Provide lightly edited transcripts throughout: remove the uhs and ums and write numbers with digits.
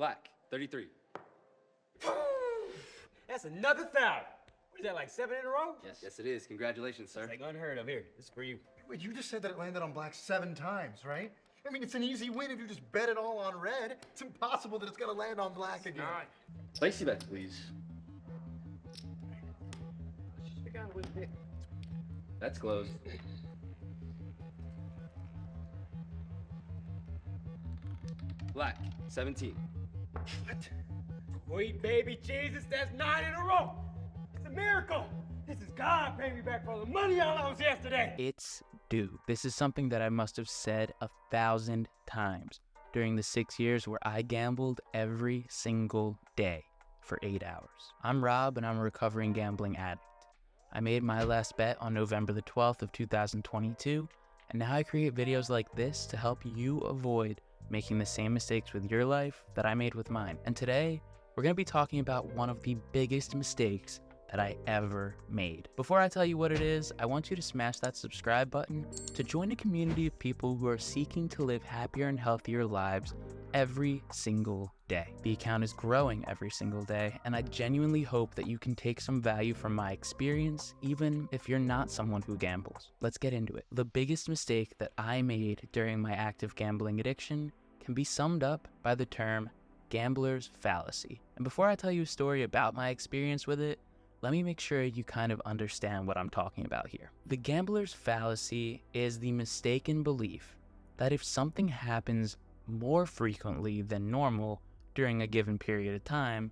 Black, 33. That's another foul. What is that, like 7 in a row? Yes, it is. Congratulations, sir. It's like unheard of. Here, this is for you. Wait, you just said that it landed on black 7 times, right? I mean, it's an easy win if you just bet it all on red. It's impossible that it's gonna land on black again. All right. Spicy bets, please. That's closed. Black, 17. What? Sweet baby Jesus, that's 9 in a row. It's a miracle. This is God paying me back for all the money I lost yesterday. It's due. This is something that I must have said 1,000 times during the 6 years where I gambled every single day for 8 hours. I'm Rob and I'm a recovering gambling addict. I made my last bet on November the 12th of 2022, and now I create videos like this to help you avoid making the same mistakes with your life that I made with mine. And today, we're going to be talking about one of the biggest mistakes that I ever made. Before I tell you what it is, I want you to smash that subscribe button to join a community of people who are seeking to live happier and healthier lives every single day. The account is growing every single day, and I genuinely hope that you can take some value from my experience, even if you're not someone who gambles. Let's get into it. The biggest mistake that I made during my active gambling addiction can be summed up by the term gambler's fallacy. And before I tell you a story about my experience with it, let me make sure you kind of understand what I'm talking about here. The gambler's fallacy is the mistaken belief that if something happens more frequently than normal during a given period of time,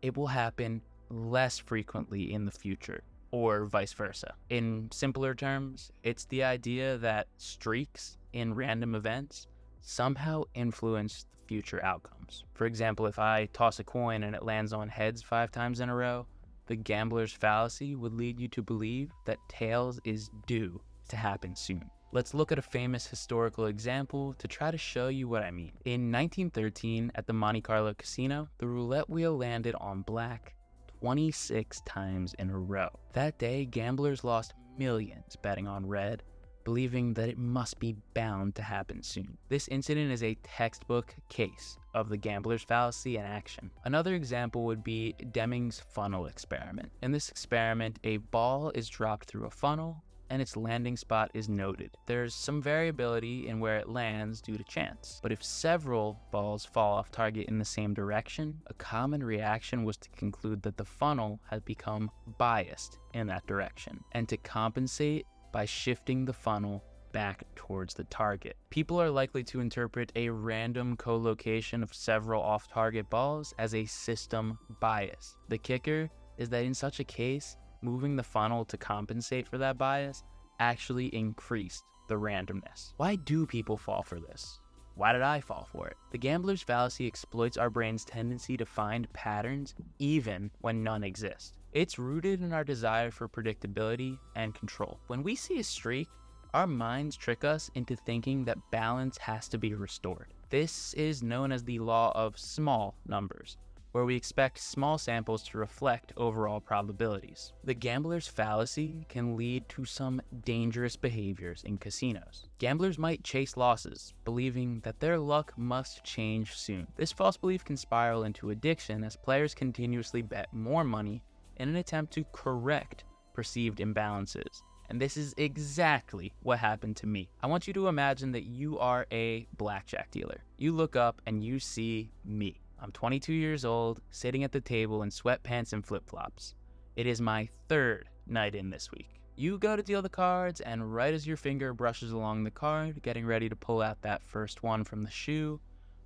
it will happen less frequently in the future, or vice versa. In simpler terms, it's the idea that streaks in random events somehow influence the future outcomes. For example, if I toss a coin and it lands on heads 5 times in a row, the gambler's fallacy would lead you to believe that tails is due to happen soon. Let's look at a famous historical example to try to show you what I mean. In 1913, at the Monte Carlo casino, the roulette wheel landed on black 26 times in a row. That day, gamblers lost millions betting on red, believing that it must be bound to happen soon. This incident is a textbook case of the gambler's fallacy in action. Another example would be Deming's funnel experiment. In this experiment, a ball is dropped through a funnel and its landing spot is noted. There's some variability in where it lands due to chance, but if several balls fall off target in the same direction, a common reaction was to conclude that the funnel had become biased in that direction, and to compensate by shifting the funnel back towards the target. People are likely to interpret a random co-location of several off-target balls as a system bias. The kicker is that in such a case, moving the funnel to compensate for that bias actually increased the randomness. Why do people fall for this? Why did I fall for it? The gambler's fallacy exploits our brain's tendency to find patterns even when none exist. It's rooted in our desire for predictability and control. When we see a streak, our minds trick us into thinking that balance has to be restored. This is known as the law of small numbers, where we expect small samples to reflect overall probabilities. The gambler's fallacy can lead to some dangerous behaviors in casinos. Gamblers might chase losses, believing that their luck must change soon. This false belief can spiral into addiction as players continuously bet more money in an attempt to correct perceived imbalances. And this is exactly what happened to me. I want you to imagine that you are a blackjack dealer. You look up and you see me. I'm 22 years old, sitting at the table in sweatpants and flip-flops. It is my 3rd night in this week. You go to deal the cards, and right as your finger brushes along the card, getting ready to pull out that first one from the shoe,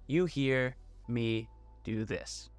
you hear me do this.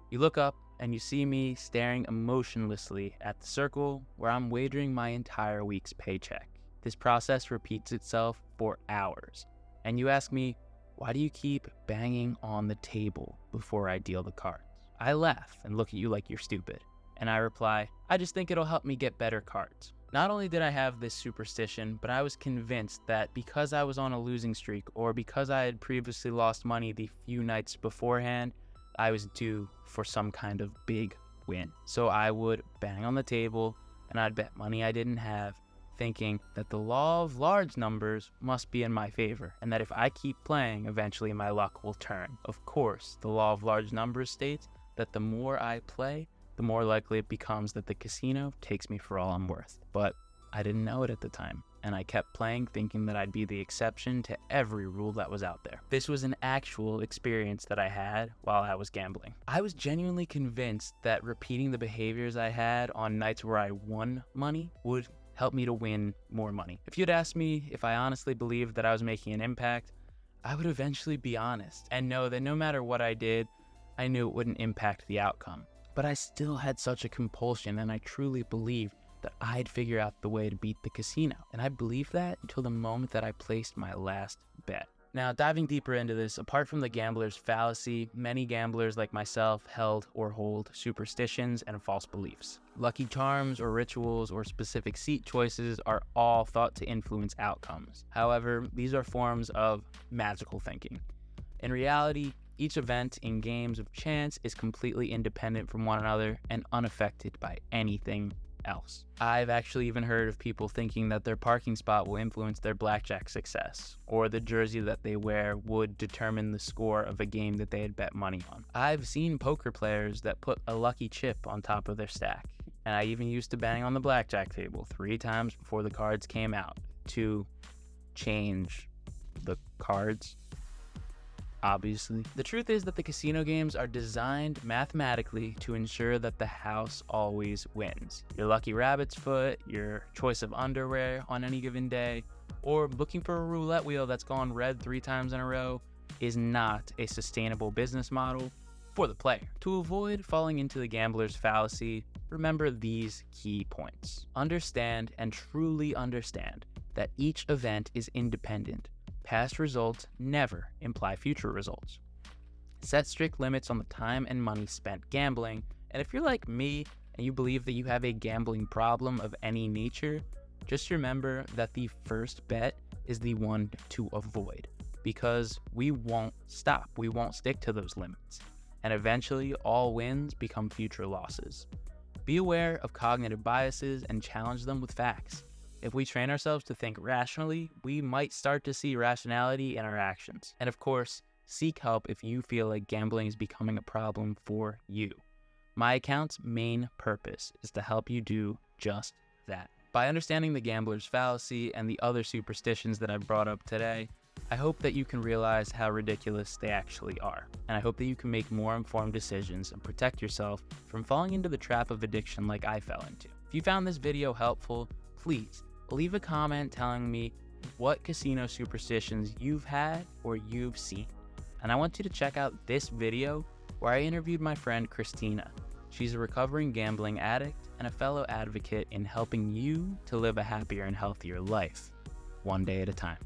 You look up, and you see me staring emotionlessly at the circle where I'm wagering my entire week's paycheck. This process repeats itself for hours, and you ask me, why do you keep banging on the table before I deal the cards? I laugh and look at you like you're stupid, and I reply, I just think it'll help me get better cards. Not only did I have this superstition, but I was convinced that because I was on a losing streak, or because I had previously lost money the few nights beforehand, I was due for some kind of big win. So I would bang on the table and I'd bet money I didn't have thinking that the law of large numbers must be in my favor, and that if I keep playing, eventually my luck will turn. Of course, the law of large numbers states that the more I play, the more likely it becomes that the casino takes me for all I'm worth. But I didn't know it at the time, and I kept playing thinking that I'd be the exception to every rule that was out there. This was an actual experience that I had while I was gambling. I was genuinely convinced that repeating the behaviors I had on nights where I won money would help me to win more money. If you'd asked me if I honestly believed that I was making an impact, I would eventually be honest and know that no matter what I did, I knew it wouldn't impact the outcome. But I still had such a compulsion, and I truly believed that I'd figure out the way to beat the casino. And I believed that until the moment that I placed my last bet. Now, diving deeper into this, apart from the gambler's fallacy, many gamblers like myself held or hold superstitions and false beliefs. Lucky charms or rituals or specific seat choices are all thought to influence outcomes. However, these are forms of magical thinking. In reality, each event in games of chance is completely independent from one another and unaffected by anything else. I've actually even heard of people thinking that their parking spot will influence their blackjack success, or the jersey that they wear would determine the score of a game that they had bet money on. I've seen poker players that put a lucky chip on top of their stack, and I even used to bang on the blackjack table 3 times before the cards came out to change the cards. Obviously. The truth is that the casino games are designed mathematically to ensure that the house always wins. Your lucky rabbit's foot, your choice of underwear on any given day, or looking for a roulette wheel that's gone red 3 times in a row is not a sustainable business model for the player. To avoid falling into the gambler's fallacy, remember these key points. Understand and truly understand that each event is independent. Past results never imply future results. Set strict limits on the time and money spent gambling, and if you're like me and you believe that you have a gambling problem of any nature, just remember that the first bet is the one to avoid, because we won't stop. We won't stick to those limits, and eventually all wins become future losses. Be aware of cognitive biases and challenge them with facts. If we train ourselves to think rationally, we might start to see rationality in our actions. And of course, seek help if you feel like gambling is becoming a problem for you. My account's main purpose is to help you do just that. By understanding the gambler's fallacy and the other superstitions that I've brought up today, I hope that you can realize how ridiculous they actually are. And I hope that you can make more informed decisions and protect yourself from falling into the trap of addiction like I fell into. If you found this video helpful, please leave a comment telling me what casino superstitions you've had or you've seen. And I want you to check out this video where I interviewed my friend Christina. She's a recovering gambling addict and a fellow advocate in helping you to live a happier and healthier life, one day at a time.